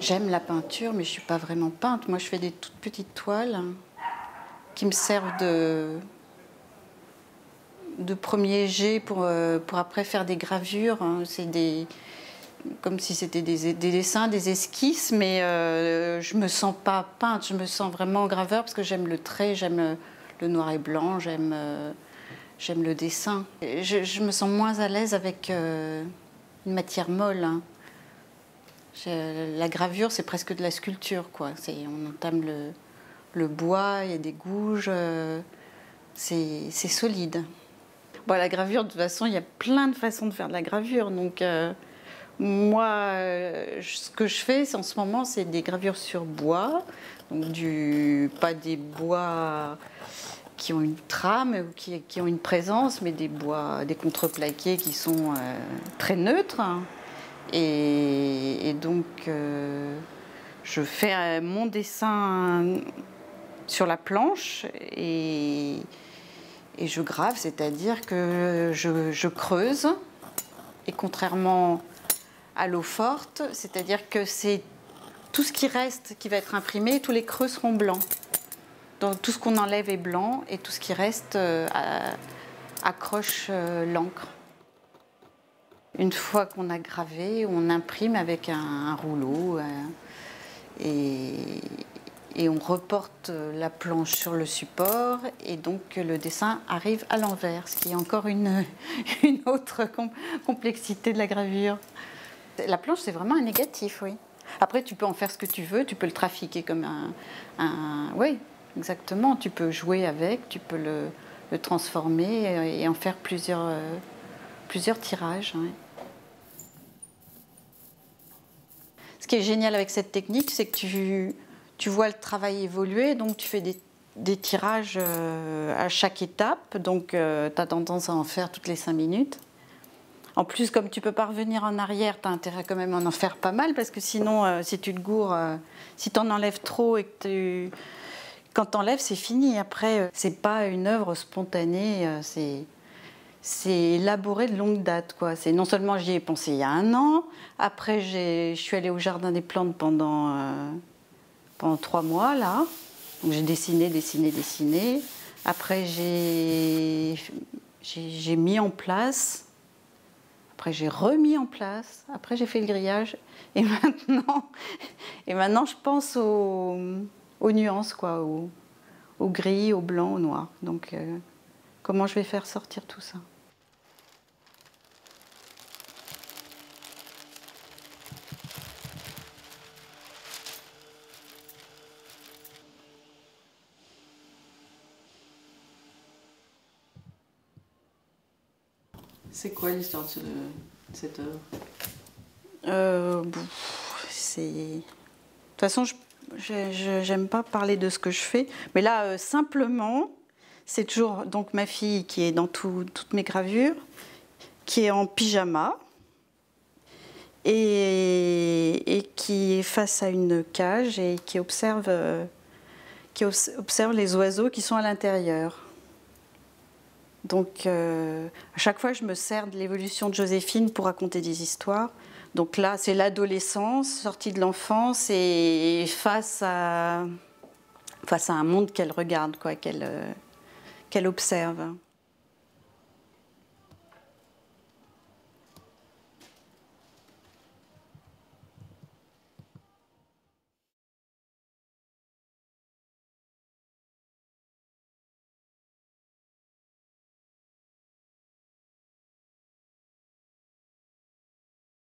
J'aime la peinture, mais je ne suis pas vraiment peintre. Moi, je fais des toutes petites toiles qui me servent de premier jet pour après faire des gravures. C'est comme si c'était des dessins, des esquisses, mais je ne me sens pas peintre, je me sens vraiment graveur parce que j'aime le trait, j'aime le noir et blanc, j'aime le dessin. Je me sens moins à l'aise avec une matière molle. La gravure, c'est presque de la sculpture, quoi. On entame le bois, il y a des gouges, c'est solide. Bon, la gravure, de toute façon, il y a plein de façons de faire de la gravure. Donc, moi, ce que je fais en ce moment, c'est des gravures sur bois. Donc, pas des bois qui ont une trame ou qui ont une présence, mais des bois, des contreplaqués qui sont très neutres. Et donc, je fais mon dessin sur la planche et je grave, c'est-à-dire que je creuse. Et contrairement à l'eau forte, c'est-à-dire que c'est tout ce qui reste qui va être imprimé, tous les creux seront blancs. Donc tout ce qu'on enlève est blanc et tout ce qui reste accroche l'encre. Une fois qu'on a gravé, on imprime avec un rouleau et on reporte la planche sur le support et donc le dessin arrive à l'envers, ce qui est encore une autre complexité de la gravure. La planche, c'est vraiment un négatif, oui. Après, tu peux en faire ce que tu veux, tu peux le trafiquer comme oui, exactement, tu peux jouer avec, tu peux le transformer et en faire plusieurs tirages. Oui. Ce qui est génial avec cette technique, c'est que tu vois le travail évoluer, donc tu fais des tirages à chaque étape, donc tu as tendance à en faire toutes les 5 minutes. En plus, comme tu ne peux pas revenir en arrière, tu as intérêt quand même à en faire pas mal, parce que sinon, si tu te gourres, si tu en enlèves trop et que quand tu enlèves, c'est fini. Après, c'est pas une œuvre spontanée, c'est élaboré de longue date, quoi. C'est non seulement j'y ai pensé il y a 1 an, après je suis allée au Jardin des Plantes pendant 3 mois, là. Donc j'ai dessiné. Après, j'ai mis en place. Après, j'ai remis en place. Après, j'ai fait le grillage. Et maintenant je pense aux nuances, quoi, au gris, au blanc, au noir. Donc, comment je vais faire sortir tout ça? C'est quoi l'histoire de cette œuvre? De toute façon, j'aime pas parler de ce que je fais, mais là, simplement, c'est toujours donc ma fille qui est dans toutes mes gravures, qui est en pyjama et qui est face à une cage et qui observe les oiseaux qui sont à l'intérieur. Donc, à chaque fois, je me sers de l'évolution de Joséphine pour raconter des histoires. Donc là, c'est l'adolescence, sortie de l'enfance et face à un monde qu'elle regarde, quoi, qu'elle observe.